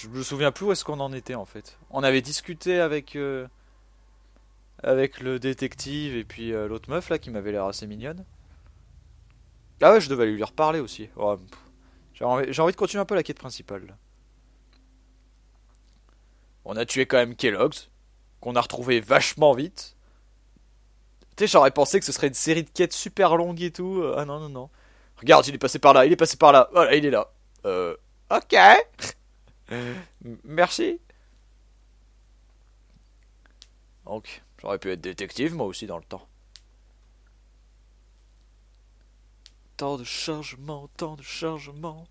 Je me souviens plus où est-ce qu'on en était en fait. On avait discuté avec le détective et puis l'autre meuf là qui m'avait l'air assez mignonne. Ah ouais, je devais lui reparler aussi. Oh, j'ai envie de continuer un peu la quête principale. Là. On a tué quand même Kellogg's, qu'on a retrouvé vachement vite. Tu sais, j'aurais pensé que ce serait une série de quêtes super longues et tout. Ah non, non, non. Regarde, il est passé par là, il est passé par là. Voilà, il est là. Ok. Merci. Donc, j'aurais pu être détective moi aussi dans le temps. Tant de chargement, tant de chargement.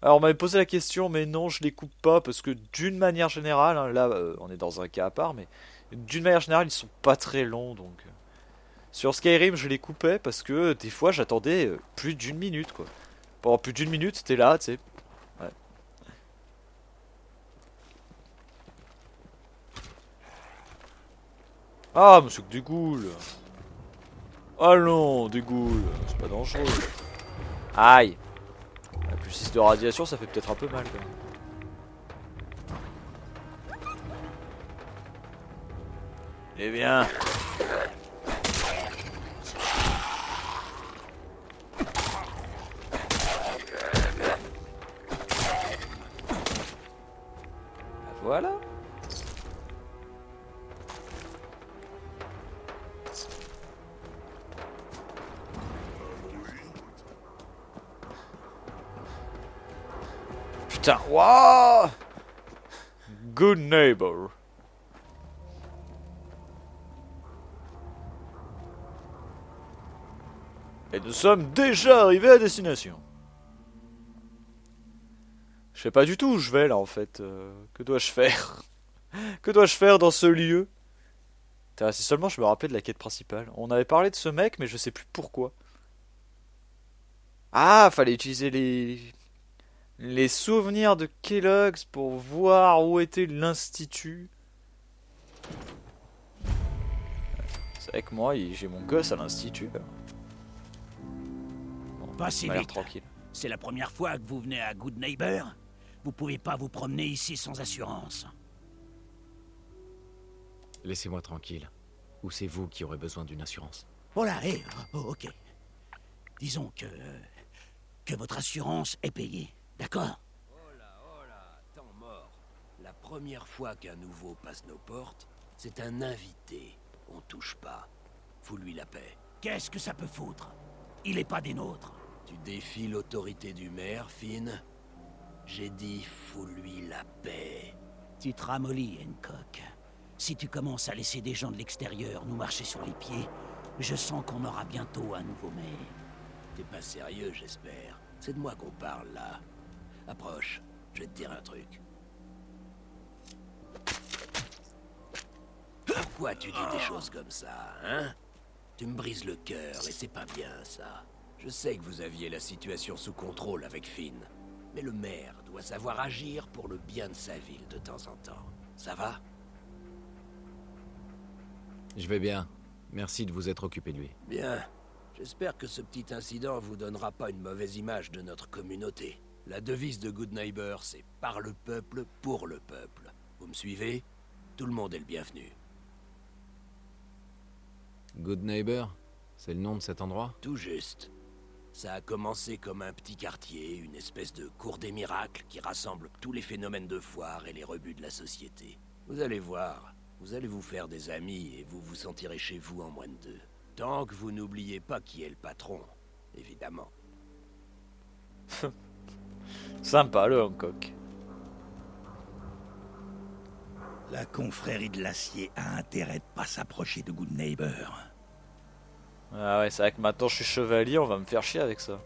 Alors on m'avait posé la question, mais non, je les coupe pas parce que d'une manière générale, hein, là on est dans un cas à part, mais d'une manière générale ils sont pas très longs donc. Sur Skyrim je les coupais parce que des fois j'attendais plus d'une minute quoi. Pendant plus d'une minute t'es là, tu sais. Ouais. Ah, mais c'est que des ghouls. Allons, des ghouls, c'est pas dangereux. Aïe. Plus 6 de radiation ça fait peut-être un peu mal quand même. Eh bien. Voilà. Putain, waouh. Good neighbor. Et nous sommes déjà arrivés à destination. Je sais pas du tout où je vais là en fait. Que dois-je faire? Que dois-je faire dans ce lieu? Putain, si seulement je me rappelais de la quête principale. On avait parlé de ce mec, mais je sais plus pourquoi. Ah, fallait utiliser les souvenirs de Kellogg's pour voir où était l'institut. C'est vrai que moi, j'ai mon gosse à l'institut. Bon, Pas il si m'a l'air vite. tranquille. C'est la première fois que vous venez à Good Neighbor. Vous pouvez pas vous promener ici sans assurance. Laissez-moi tranquille. Ou c'est vous qui aurez besoin d'une assurance? Oh là, hé, ok. Disons que votre assurance est payée, d'accord? Oh là, temps mort. La première fois qu'un nouveau passe nos portes, c'est un invité. On touche pas. Fous-lui la paix. Qu'est-ce que ça peut foutre? Il est pas des nôtres. Tu défies l'autorité du maire, Finn? J'ai dit fous-lui la paix. Tu te ramollis, Hancock. Si tu commences à laisser des gens de l'extérieur nous marcher sur les pieds, je sens qu'on aura bientôt un nouveau maire. T'es pas sérieux, j'espère. C'est de moi qu'on parle, là. Approche, je vais te dire un truc. Pourquoi tu dis des choses comme ça, hein? Tu me brises le cœur et c'est pas bien, ça. Je sais que vous aviez la situation sous contrôle avec Finn. Mais le maire doit savoir agir pour le bien de sa ville de temps en temps. Ça va? Je vais bien. Merci de vous être occupé de lui. Bien. J'espère que ce petit incident vous donnera pas une mauvaise image de notre communauté. La devise de Good Neighbor, c'est par le peuple, pour le peuple. Vous me suivez? Tout le monde est le bienvenu. Good Neighbor? C'est le nom de cet endroit? Tout juste. Ça a commencé comme un petit quartier, une espèce de cour des miracles qui rassemble tous les phénomènes de foire et les rebuts de la société. Vous allez voir, vous allez vous faire des amis et vous vous sentirez chez vous en moins de 2. Tant que vous n'oubliez pas qui est le patron, évidemment. Sympa le Hancock. La confrérie de l'acier a intérêt de pas s'approcher de Good Neighbor. Ah ouais, c'est vrai que maintenant je suis chevalier, on va me faire chier avec ça.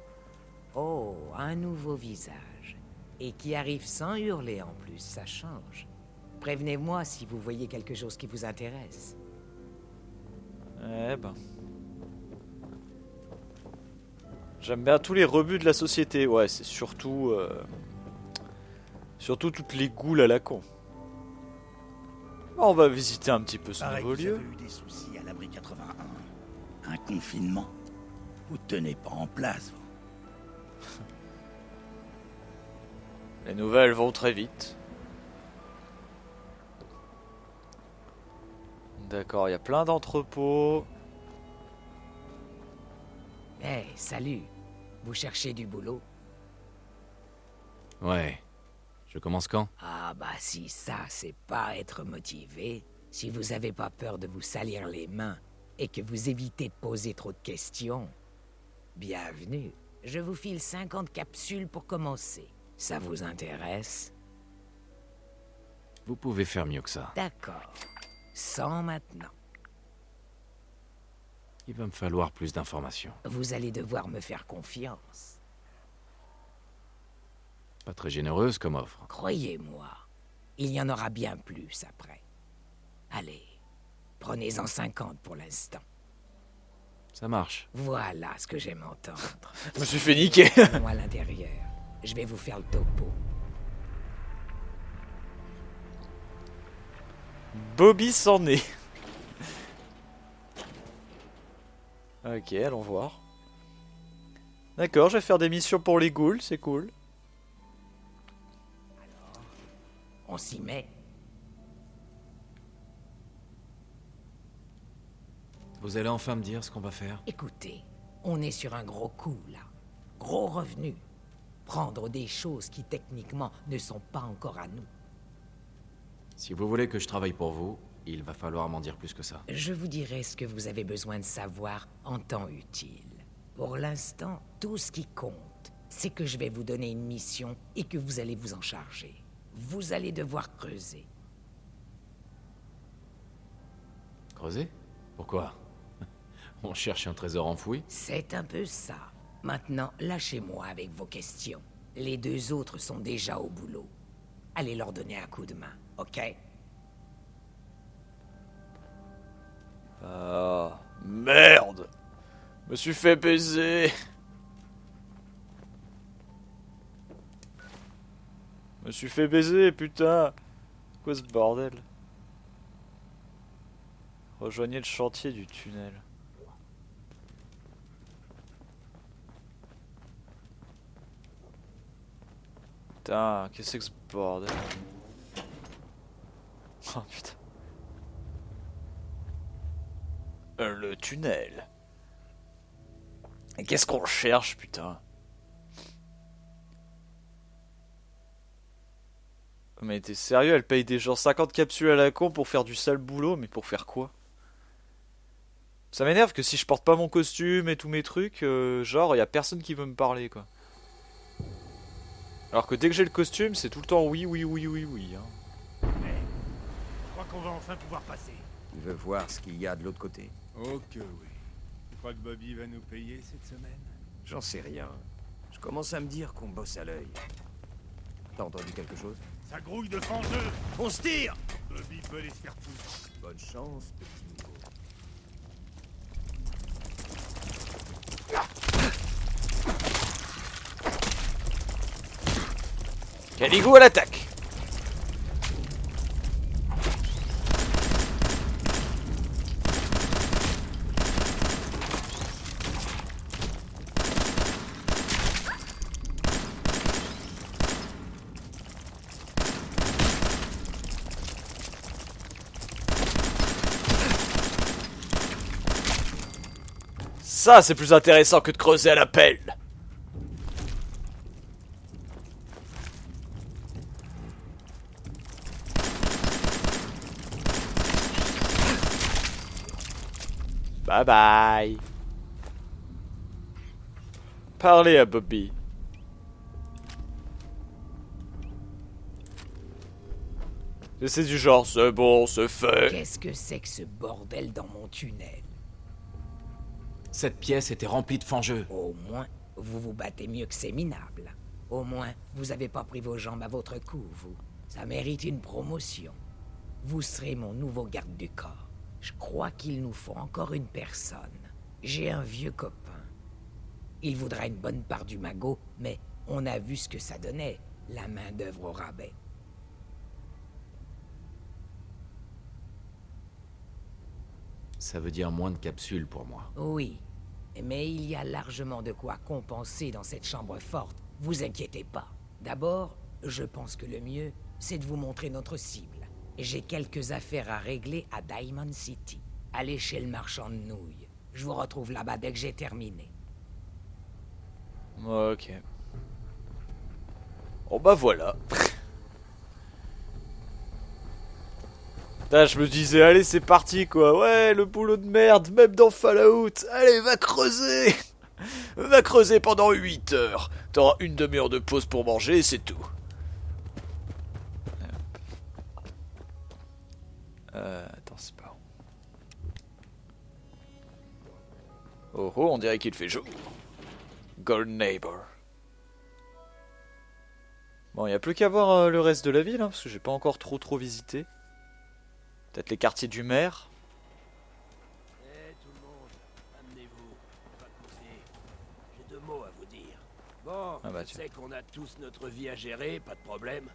Oh, un nouveau visage. Et qui arrive sans hurler en plus, ça change. Prévenez-moi si vous voyez quelque chose qui vous intéresse. Eh ben. J'aime bien tous les rebuts de la société. Ouais, c'est surtout... surtout toutes les goules à la con. On va visiter un petit peu ce Pareil nouveau que lieu. j'avais eu des soucis à l'abri 81. Un confinement. Vous tenez pas en place, vous. Les nouvelles vont très vite. D'accord, il y a plein d'entrepôts. Eh, salut. Vous cherchez du boulot? Ouais. Je commence quand? Ah bah si ça, c'est pas être motivé, si vous avez pas peur de vous salir les mains et que vous évitez de poser trop de questions, bienvenue. Je vous file 50 capsules pour commencer. Ça vous intéresse? Vous pouvez faire mieux que ça. D'accord. 100 maintenant. Il va me falloir plus d'informations. Vous allez devoir me faire confiance. Pas très généreuse comme offre. Croyez-moi, il y en aura bien plus après. Allez, prenez-en 50 pour l'instant. Ça marche. Voilà ce que j'aime entendre. Je me suis fait niquer. Moi à l'intérieur, je vais vous faire le topo. Bobby s'en est. Ok, allons voir. D'accord, je vais faire des missions pour les ghouls, c'est cool. On s'y met. Vous allez enfin me dire ce qu'on va faire? Écoutez, on est sur un gros coup là. Gros revenu. Prendre des choses qui techniquement ne sont pas encore à nous. Si vous voulez que je travaille pour vous, il va falloir m'en dire plus que ça. Je vous dirai ce que vous avez besoin de savoir en temps utile. Pour l'instant, tout ce qui compte, c'est que je vais vous donner une mission et que vous allez vous en charger. Vous allez devoir creuser. Creuser? Pourquoi? On cherche un trésor enfoui? C'est un peu ça. Maintenant, lâchez-moi avec vos questions. Les deux autres sont déjà au boulot. Allez leur donner un coup de main, ok? Ah, merde. Me suis fait baiser. Me suis fait baiser, putain. Quoi ce bordel? Rejoignez le chantier du tunnel. Putain, qu'est-ce que c'est que ce bordel? Oh putain. Le tunnel. Et qu'est-ce qu'on cherche, putain? Mais t'es sérieux, elle paye des gens 50 capsules à la con pour faire du sale boulot, mais pour faire quoi? Ça m'énerve que si je porte pas mon costume et tous mes trucs, genre y a personne qui veut me parler quoi. Alors que dès que j'ai le costume, c'est tout le temps oui, oui, oui, oui, oui. Hein. Je crois qu'on va enfin pouvoir passer. Tu veux voir ce qu'il y a de l'autre côté? Oh que oui. Tu crois que Bobby va nous payer cette semaine? J'en sais rien. Je commence à me dire qu'on bosse à l'œil. T'as entendu quelque chose? Ça grouille de fangeux. On se tire! Bobby peut aller se faire foutre. Bonne chance, petit niveau. Caligou à l'attaque! Ça, c'est plus intéressant que de creuser à la pelle. Bye bye. Parlez à Bobby. C'est du genre, c'est bon, c'est fait. Qu'est-ce que c'est que ce bordel dans mon tunnel? Cette pièce était remplie de fangeux. Au moins, vous vous battez mieux que ces minables. Au moins, vous avez pas pris vos jambes à votre cou, vous. Ça mérite une promotion. Vous serez mon nouveau garde du corps. Je crois qu'il nous faut encore une personne. J'ai un vieux copain. Il voudra une bonne part du magot, mais on a vu ce que ça donnait, la main-d'œuvre au rabais. Ça veut dire moins de capsules pour moi. Oui, mais il y a largement de quoi compenser dans cette chambre forte. Vous inquiétez pas. D'abord, Je pense que le mieux, c'est de vous montrer notre cible. J'ai quelques affaires à régler à Diamond City. Allez chez le marchand de nouilles. Je vous retrouve là-bas dès que j'ai terminé. Ok. Bon bah voilà. Putain, je me disais, allez c'est parti quoi. Ouais, le boulot de merde, même dans Fallout. Allez, va creuser. Va creuser pendant 8 heures. T'auras une demi-heure de pause pour manger et c'est tout. Attends, c'est pas où. Oh oh, on dirait qu'il fait jour. Gold Neighbor. Bon, il n'y a plus qu'à voir le reste de la ville, hein, parce que j'ai pas encore trop visité. Peut-être les quartiers du maire. Eh tout le monde, amenez-vous, on va causer. J'ai 2 mots à vous dire. Bon, Ah bah, je tiens. sais qu'on a tous notre vie à gérer, pas de problème.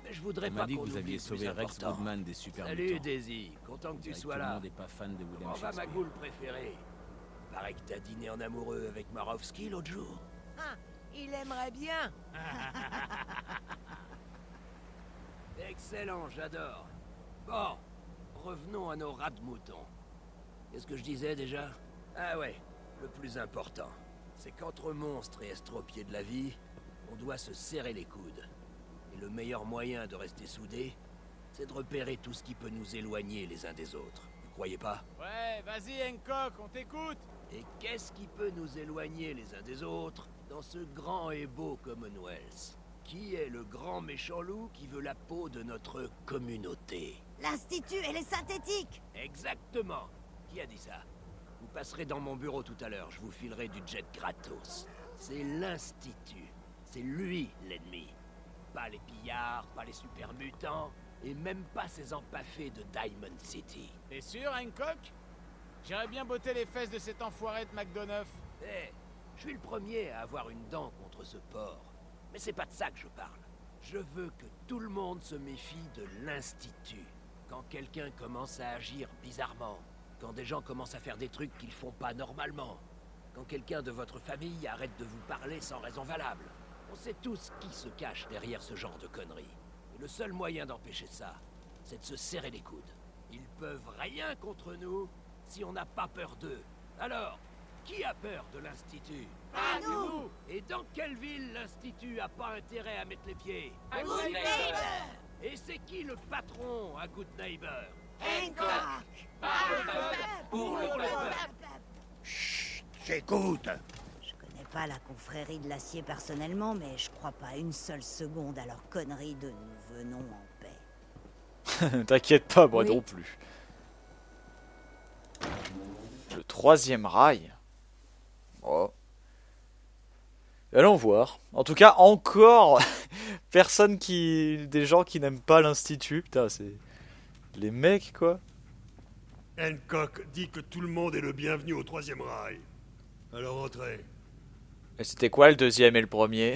Mais je voudrais On pas m'a dit que qu'on vous oublie aviez le plus sauvé Rex important. Goodman des super Salut mutants. Daisy, content que tu sois Tout le là. monde n'est pas fan de William Comment va ma Shakespeare. goule préférée? Paraît que t'as dîné en amoureux avec Marowski l'autre jour. Ah, il aimerait bien. Excellent, j'adore. Bon, revenons à nos rats de moutons. Qu'est-ce que je disais déjà? Ah ouais, le plus important, c'est qu'entre monstres et estropiés de la vie, on doit se serrer les coudes. Et le meilleur moyen de rester soudés, c'est de repérer tout ce qui peut nous éloigner les uns des autres. Vous croyez pas? Ouais, vas-y Hancock, on t'écoute. Et qu'est-ce qui peut nous éloigner les uns des autres dans ce grand et beau Commonwealth? Qui est le grand méchant loup qui veut la peau de notre communauté? L'Institut, elle est synthétique. Exactement. Qui a dit ça? Vous passerez dans mon bureau tout à l'heure, je vous filerai du jet gratos. C'est l'Institut. C'est lui l'ennemi. Pas les pillards, pas les super mutants, et même pas ces empaffés de Diamond City. T'es sûr, Hancock? J'irais bien botter les fesses de cet enfoiré de McDonough. Eh, je suis le premier à avoir une dent contre ce porc. Mais c'est pas de ça que je parle. Je veux que tout le monde se méfie de l'Institut. Quand quelqu'un commence à agir bizarrement, quand des gens commencent à faire des trucs qu'ils font pas normalement, quand quelqu'un de votre famille arrête de vous parler sans raison valable. On sait tous qui se cache derrière ce genre de conneries. Et le seul moyen d'empêcher ça, c'est de se serrer les coudes. Ils peuvent rien contre nous si on n'a pas peur d'eux. Alors, qui a peur de l'Institut? À nous. Et dans quelle ville l'Institut a pas intérêt à mettre les pieds? Good neighbor. Et c'est qui le patron à Good Neighbor? Hancock. Pour le peuple. J'écoute. Je connais pas la confrérie de l'acier personnellement, mais je crois pas une seule seconde à leur connerie de nous venons en paix. T'inquiète pas, moi Oui. non plus. Le 3e rail. Oh. Allons voir. En tout cas, encore personne qui... Des gens qui n'aiment pas l'Institut. Putain, c'est... Les mecs, quoi. Hancock dit que tout le monde est le bienvenu au 3e rail. Alors entrez. Et c'était quoi le 2e et le 1er?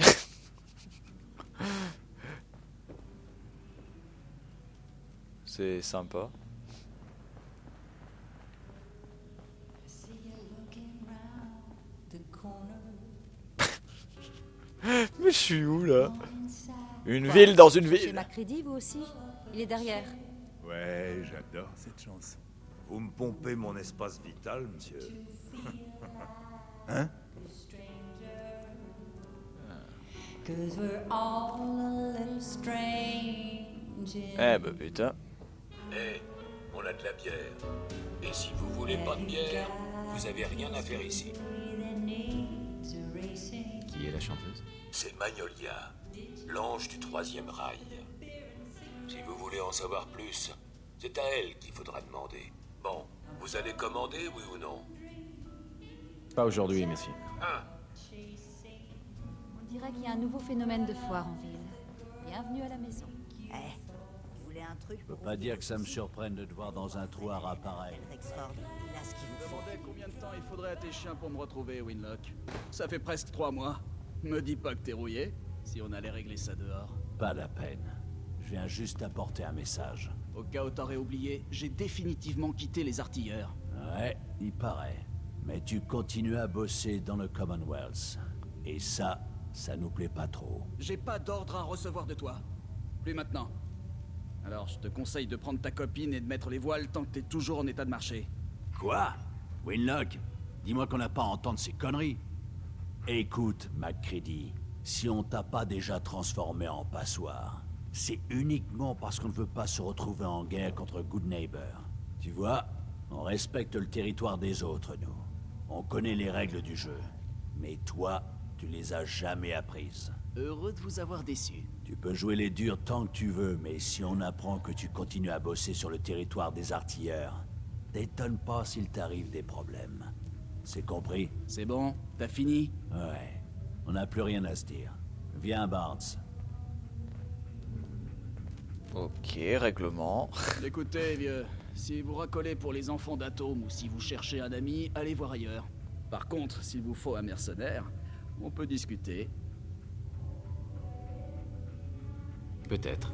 C'est sympa. Mais je suis où, là? Une ville dans une Chez ville. Macready, vous aussi? Il est derrière. Ouais, j'adore cette chanson. Vous me pompez mon espace vital, monsieur. Hein? Eh bah putain. Eh, on a de la bière. Et si vous voulez pas de bière, vous avez rien à faire ici. Qui est la chanteuse? C'est Magnolia, l'ange du 3e rail. Si vous voulez en savoir plus, c'est à elle qu'il faudra demander. Bon, vous allez commander, oui ou non? Pas aujourd'hui, messieurs. Ah, On dirait qu'il y a un nouveau phénomène de foire en ville. Bienvenue à la maison. Eh, vous voulez un truc? Je peux pas dire que ça me surprenne de te voir dans un trou à rats pareil. Rexford, il a ce qu'il vous faut. Demandais combien de temps il faudrait à tes chiens pour me retrouver, Winlock. Ça fait presque 3 mois. Me dis pas que t'es rouillé, si on allait régler ça dehors. Pas la peine. Je viens juste apporter un message. Au cas où t'aurais oublié, j'ai définitivement quitté les artilleurs. Ouais, il paraît. Mais tu continues à bosser dans le Commonwealth. Et ça, Ça nous plaît pas trop. J'ai pas d'ordre à recevoir de toi. Plus maintenant. Alors, je te conseille de prendre ta copine et de mettre les voiles tant que t'es toujours en état de marcher. Quoi? Winlock, dis-moi qu'on n'a pas à entendre ces conneries. Écoute, MacCready, si on t'a pas déjà transformé en passoire, c'est uniquement parce qu'on ne veut pas se retrouver en guerre contre Good Neighbor. Tu vois, on respecte le territoire des autres, nous. On connaît les règles du jeu. Mais toi, tu les as jamais apprises. Heureux de vous avoir déçu. Tu peux jouer les durs tant que tu veux, mais si on apprend que tu continues à bosser sur le territoire des artilleurs, t'étonne pas s'il t'arrive des problèmes. C'est compris? C'est bon? T'as fini? Ouais. On n'a plus rien à se dire. Viens, Barnes. Ok, règlement. Écoutez, vieux, si vous racolez pour les enfants d'Atome ou si vous cherchez un ami, allez voir ailleurs. Par contre, s'il vous faut un mercenaire, on peut discuter. Peut-être.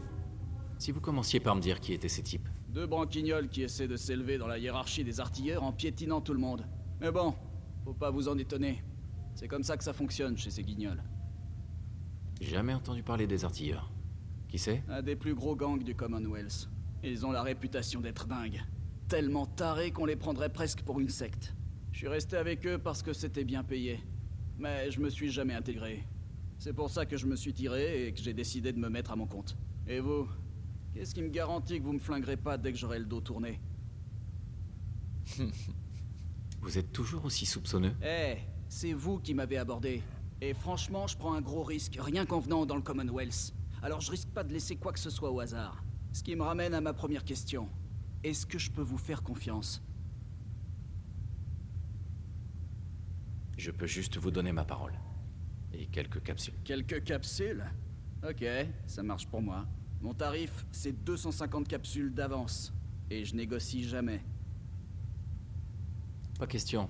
Si vous commenciez par me dire qui étaient ces types. 2 branquignoles qui essaient de s'élever dans la hiérarchie des artilleurs en piétinant tout le monde. Mais bon, faut pas vous en étonner. C'est comme ça que ça fonctionne chez ces guignols. Jamais entendu parler des artilleurs. Qui c'est? Un des plus gros gangs du Commonwealth. Ils ont la réputation d'être dingues. Tellement tarés qu'on les prendrait presque pour une secte. Je suis resté avec eux parce que c'était bien payé. Mais je me suis jamais intégré. C'est pour ça que je me suis tiré et que j'ai décidé de me mettre à mon compte. Et vous? Qu'est-ce qui me garantit que vous me flinguerez pas dès que j'aurai le dos tourné? Vous êtes toujours aussi soupçonneux? Eh, c'est vous qui m'avez abordé. Et franchement, je prends un gros risque, rien qu'en venant dans le Commonwealth. Alors je risque pas de laisser quoi que ce soit au hasard. Ce qui me ramène à ma première question. Est-ce que je peux vous faire confiance? Je peux juste vous donner ma parole. Et quelques capsules. Quelques capsules? Ok, ça marche pour moi. Mon tarif, c'est 250 capsules d'avance. Et je négocie jamais. Pas question.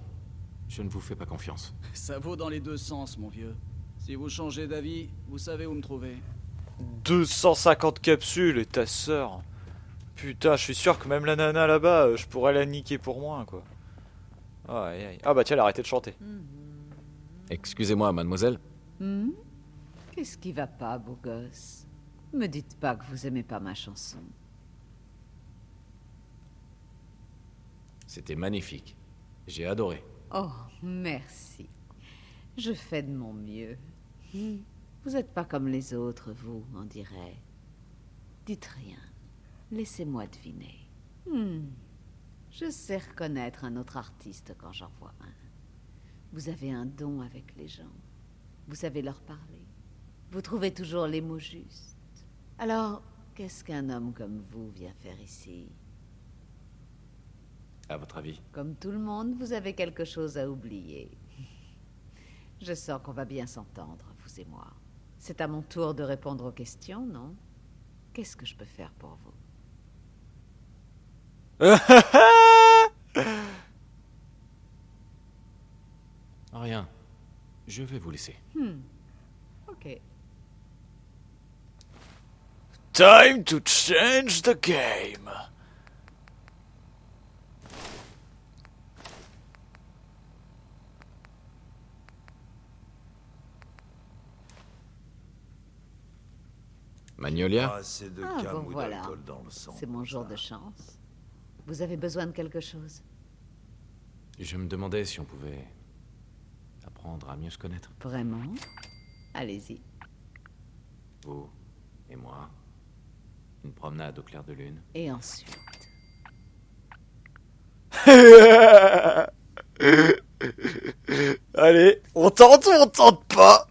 Je ne vous fais pas confiance. Ça vaut dans les deux sens, mon vieux. Si vous changez d'avis, vous savez où me trouver. 250 capsules et ta sœur. Putain, je suis sûr que même la nana là-bas, je pourrais la niquer pour moins, quoi. Aïe, aïe. Ah bah tiens, elle a arrêté de chanter. Excusez-moi, mademoiselle. Qu'est-ce qui va pas, beau gosse? Me dites pas que vous aimez pas ma chanson. C'était magnifique. J'ai adoré. Oh, merci. Je fais de mon mieux. Vous êtes pas comme les autres, vous, on dirait. Dites rien. Laissez-moi deviner. Je sais reconnaître un autre artiste quand j'en vois un. Vous avez un don avec les gens. Vous savez leur parler. Vous trouvez toujours les mots justes. Alors, qu'est-ce qu'un homme comme vous vient faire ici? À votre avis? Comme tout le monde, vous avez quelque chose à oublier. Je sens qu'on va bien s'entendre, vous et moi. C'est à mon tour de répondre aux questions, non? Qu'est-ce que je peux faire pour vous? Rien. Je vais vous laisser. Ok. Time to change the game. Magnolia? Pas assez de Ah calme bon, ou voilà. d'alcool dans le sang. C'est mon jour de chance. Vous avez besoin de quelque chose? Je me demandais si on pouvait apprendre à mieux se connaître. Vraiment? Allez-y. Vous et moi. Une promenade au clair de lune. Et ensuite? Allez, on tente ou on tente pas?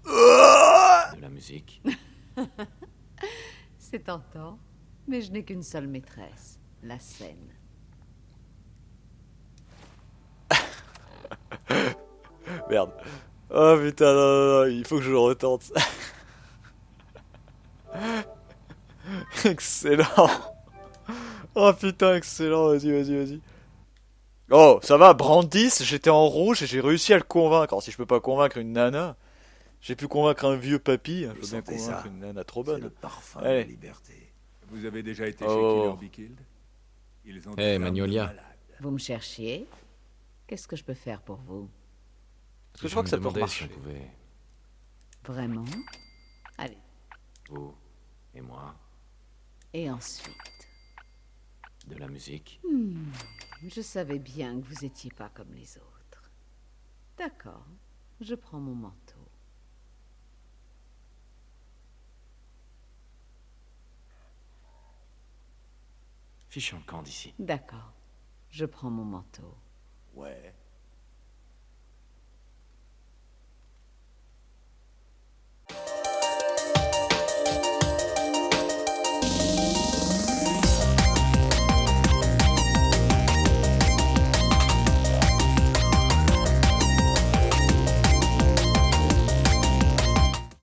De la musique. C'est tentant, mais je n'ai qu'une seule maîtresse, la scène. Merde. Oh putain, non, il faut que je le retente. Excellent. Oh putain, excellent, vas-y. Oh, ça va, Brandis, j'étais en rouge et j'ai réussi à le convaincre. Alors si je peux pas convaincre une nana, j'ai pu convaincre un vieux papy, je peux bien convaincre une nana trop bonne. C'est le parfum Allez. de la liberté. Vous avez déjà été Oh. chez Killer Be Killed? Ils ont Eh, des armes de Magnolia. malade. Vous me cherchiez? Qu'est-ce que je peux faire pour vous? Parce que je crois que ça peut me demandais si marcher. on pouvait Vraiment? Allez. Vous et moi, Et ensuite? de la musique. Je savais bien que vous étiez pas comme les autres. D'accord. Je prends mon manteau. Fichons le camp d'ici. D'accord. Je prends mon manteau. Ouais.